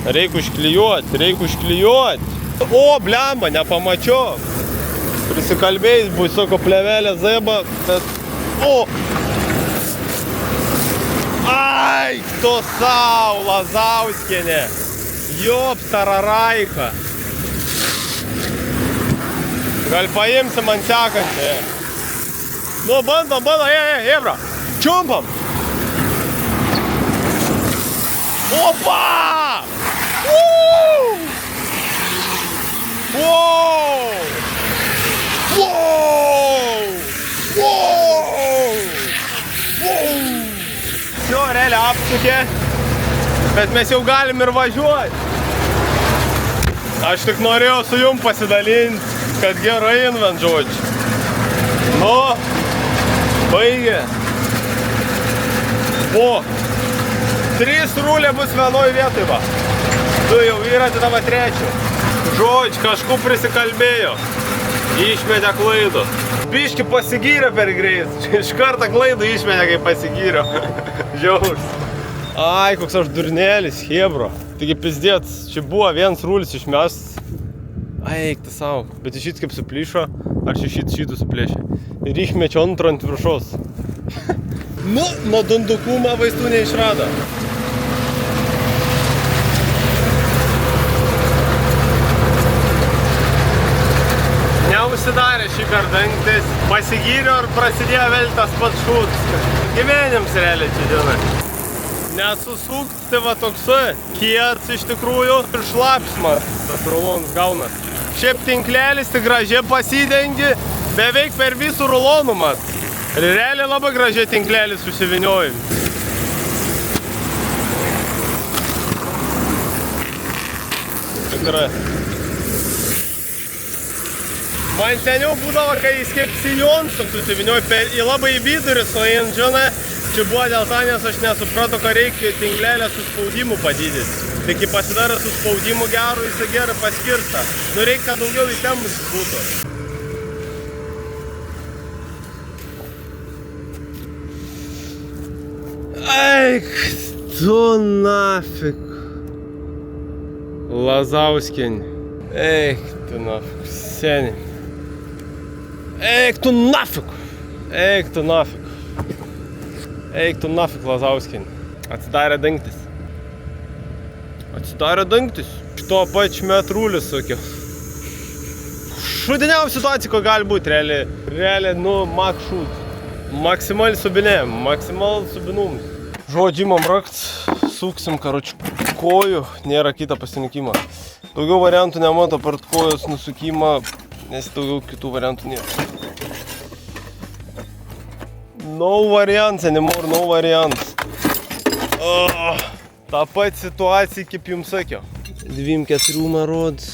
Reikia užklijuoti. O, blemba, nepamačiau. Prisikalbėjus, bus sako plevelė zeba, bet... O! Ai, to sau, Lazauskienė! Jops, tararaika! Gal paimsi man sekantį? Nu, bandom, hebra! Čiumpam! Opa! Woo! Wow! Wow! Wow! Wow! Šio realiai apsukė, bet mes jau galim ir važiuoti. Aš tik norėjau su jum pasidalinti, kad gerai invent žodžiu. Nu, baigė. O, 3 rūlė bus vienoj vietoj, va. Tu jau yra, tai tava 3. Žodžiu, kažkur prisikalbėjo. Išmetė klaidų. Biški pasigyrė per greit. Iš karto klaidų išmetė, kai pasigyrė. Žiaurs. Ai, koks aš durnėlis, hebro. Taigi pizdėt, čia buvo 1 rūlis išmest. Ai, eikti savo. Bet šit kaip suplyšo, ar šitų suplėšė. Ir išmečio antrą ant viršos. Nu, nuo dundukumą vaistų neišrado. Neužsidarė šį kartą dangtis, pasigyrė ir prasidėjo vėl tas pats šūdas. Gyvenims realiai čia diena. Nesusukti, tai va toksai, kietas iš tikrųjų ir šlapsmas tas rulonas gaunas. Šiaip tinklelis tik gražiai pasidengi, beveik per visų rulonų mat. Ir realiai labai gražiai tinklelis susivyniojim. Tikrai. Man seniau būdavo, kai jis kaip sijonas susivinioja į labai vidurį suėjant, žinai, čia buvo dėl to, nes aš nesupratau, kad reikia tinklelę su spaudimu padidinti. Tai kai pasidarė su spaudimu geru, jis gerai paskirsta. Nu reikia, kad daugiau įtemus būtų. Eik, tu nafik. Lazauskienė. Eik, tu nafik. Seniai. Eik tu nafik! Eik tu nafik! Eik tu nafik, Lazauskienė. Atsidarė dangtis. Atsidarė dangtis. Šito pačiu metrūlis sakiau. Šudiniausia situacija, ko gali būti, realiai, nu, mak šūt. Maksimal subinėm, maksimal subinums. Žodžiu, imam rakt, suksim, karočiu, kojų, nėra kitą pasirinkimą. Daugiau variantų nemato apart kojos nusukimą, nes daugiau kitų variantų nėra. No variants anymore, no variants. Ta pat situacija, kaip jums sakiau. 2-4 man rods.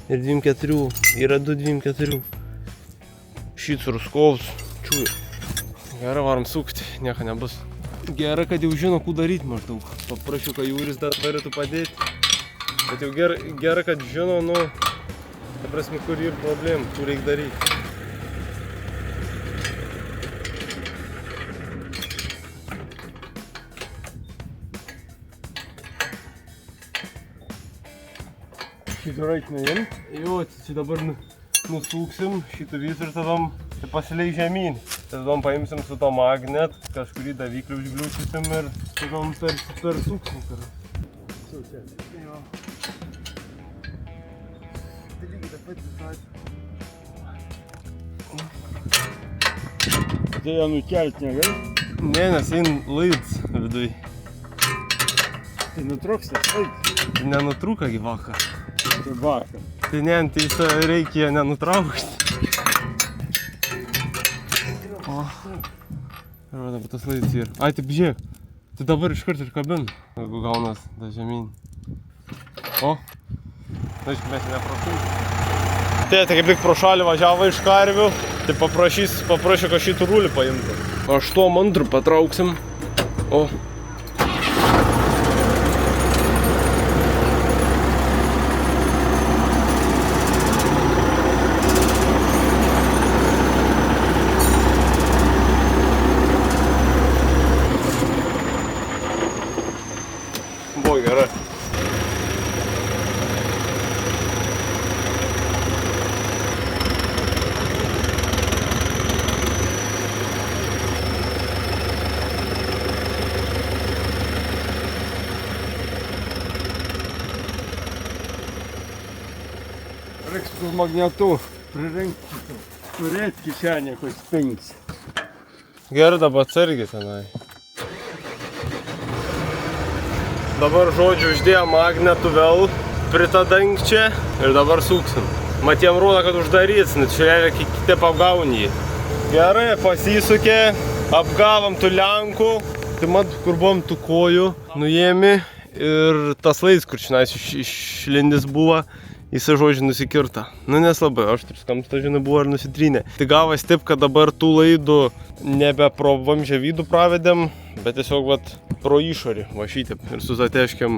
Ir 2-4. Yra 2-4. Šits ruskovs. Čiūja. Gerai, varom sukti, nieko nebus. Gerai, kad jau žino, ką daryti maždaug. Paprašiau, kad Jūris dar turėtų padėti. Bet jau gerai, kad žino, nu, ta prasme, kur yra problemų, kur reikia daryti. Šitą reikia neimti. Jo, čia dabar nusuksim šitą visą ir tada pasileik žemyn. Tada paimsim su to magnet, kažkurį daviklį užgliūčysim ir tada per suksim. Jo. Tai lygiai tą patį situaciją. Tai ją nukelt negali? Ne, nes jin laids viduj. Tai nutrūks tas laids? Tai nenutrūka gi vakar. Tai vakar. Tai ne, tai reikia nenutraukti. O. Ir dabar tas laidas yra. Ai, taip žiūrėk. Tai dabar iškart ir kabin. Jeigu gaunas da žemyn. O. Tai mes neprašau. Tai kaip tik pro šalį važiavo iš karvių. Tai paprašė, kad šitų rūlį paimtų. 8 patrauksim. O. Buvo gerai. Reiks su magnetu pririnkti, turėti kišenę, kur spings. Gerai, dabar atsargiai tenai. Dabar žodžiu uždėjo magnetų vėl pritą dangčią ir dabar suksim. Matiem rodo, kad uždarys, net šiandien kitaip apgauni jį. Gerai, pasisukė, apgavom tų lenkų. Tai mat, kur buvom tų kojų, nuėmi ir tas laidas, kur šiandien išlindis buvo, jisai žodžiu nusikirta. Nu nes labai aštrus kamštas, žinai, buvo ir nusitrynė. Tai gavas taip, kad dabar tų laidų nebe pro vamzdžio vidų pravedėm, bet tiesiog vat pro išorį, va šitip. Ir su zateškiam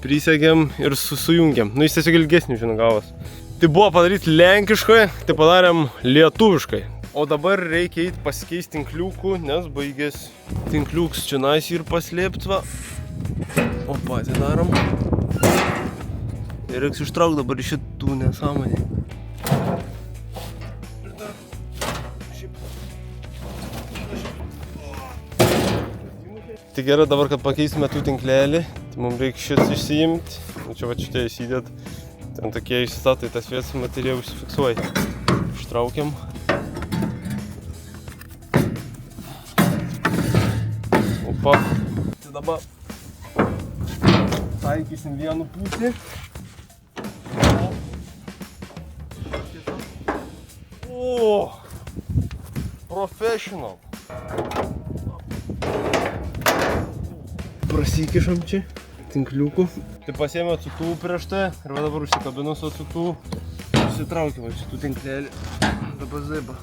prisegėm ir sujungėm. Nu jis tiesiog ilgesnis, žinai, gavas. Tai buvo padaryti lenkiškai, tai padarėm lietuviškai. O dabar reikia eiti pasikeisti tinkliukų, nes baigės tinkliuks čia nais ir paslėpt, va. Opa, tai darom. Ir reiks ištraukti dabar iš šitų nesąmonį. Tai gerai dabar, kad pakeisime tų tinklelį, tai mums reikia šis išsiimti. Čia va šitie įsidėt. Ten tokie išsistatai, tas vietas materiją užsifiksuoja. Ištraukiam. Opa. Tai dabar taikysim vieną pusę. O! Professional. Prasikišam čia tinkliukų. Tai pasiėmė atsuktų prieš tai ir va dabar užsikabinu su atsuktų. Užsitraukiam šitų tinklelį. Dabar zaiba.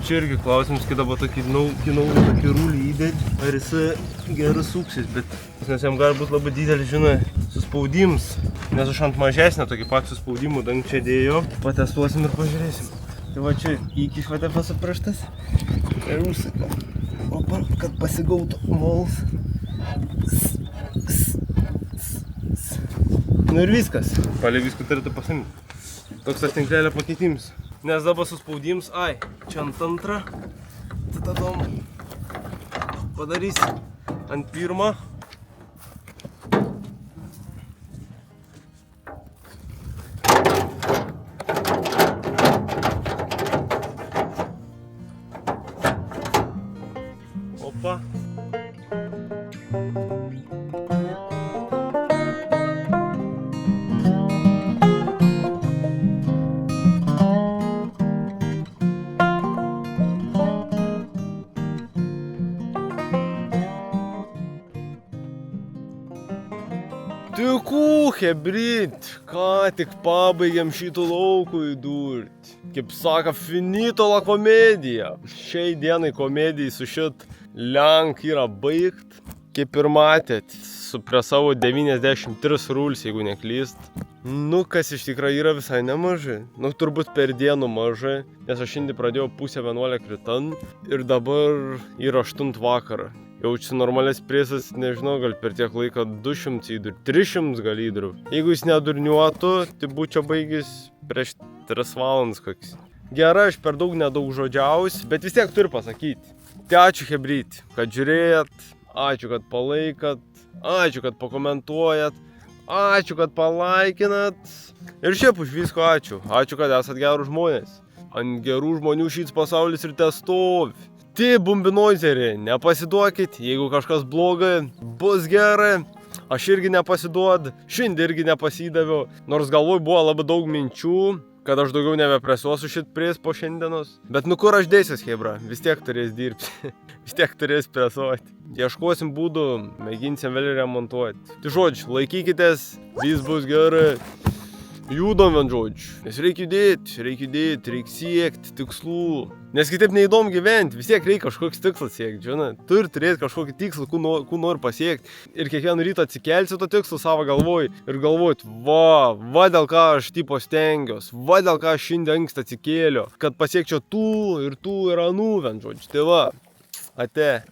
Čia irgi klausimas, kai dabar tokį naują tokį rulį įdėti, ar jisai gerai suksis, bet nes jam gali būti labai didelis, žinai, suspaudims. Nes aš ant mažesnę tokį pat suspaudimų dangčią dėjau. Patestuosim ir pažiūrėsim. Tai va čia įkišvate pasapraštas ir užsakau. Opa, kad pasigautų mols. Nu ir viskas. Palei viską turėtų pasimti. Toks tas tinklelio pakeitims. Nes dabar suspaudims, ai, čia ant antrą. Tada padarysi ant pirmą. Opa. Tikų, hebrit, ką tik pabaigėm šito lauko įdurti. Kaip saka, finito la komedija. Šiai dienai komedijai su šit lenk yra baigt. Kaip ir matėt, su prie savo 93 ruls, jeigu neklyst. Nu, kas iš tikrųjų yra visai nemažai. Nu, turbūt per dienų mažai, nes aš šiandien pradėjau 10:30 rytan ir dabar yra 8 vakarą. Jaučiu normalias presas, nežinau, gal per tiek laiko 200 įdur, 300 gal įdur. Jeigu jis nedurniuotų, tai būčiau baigęs prieš 3 valandas koks. Gerai, aš per daug nedaug žodžiausi, bet vis tiek turiu pasakyti. Tai ačiū hebryt, kad žiūrėjot, ačiū, kad palaikat, ačiū, kad pakomentuojat, ačiū, kad palaikinat. Ir šiaip už visko ačiū. Ačiū, kad esat gerų žmonės. Ant gerų žmonių šis pasaulis ir testovi. Tai bumbinoizeriai, nepasiduokit, jeigu kažkas blogai, bus gerai. Aš irgi nepasiduodu, šiandien irgi nepasidaviau. Nors galvoj buvo labai daug minčių, kad aš daugiau nebepresuosiu šit pries po šiandienos. Bet nu kur aš dėsiuos, hebra, vis tiek turės dirbti, vis tiek turės presuoti. Ieškosim būdų, mėginsim vėl remontuoti. Tai žodžiu, laikykitės, vis bus gerai. Judam vien žodžiu, nes reikia judėti, siekti tikslų. Nes kitaip neįdomu gyventi, vis tiek reikia kažkoks tikslas siekti, žinai. Turi turėti kažkokį tikslą, kur nori pasiekti. Ir kiekvieną rytą atsikelsi to tikslą savo galvoj ir galvojat, va dėl ką aš tipo stengiuos, va dėl ką aš šiandien anksti atsikėliau, kad pasiekčiau tų ir anų vien žodžiu. Tai va, ate.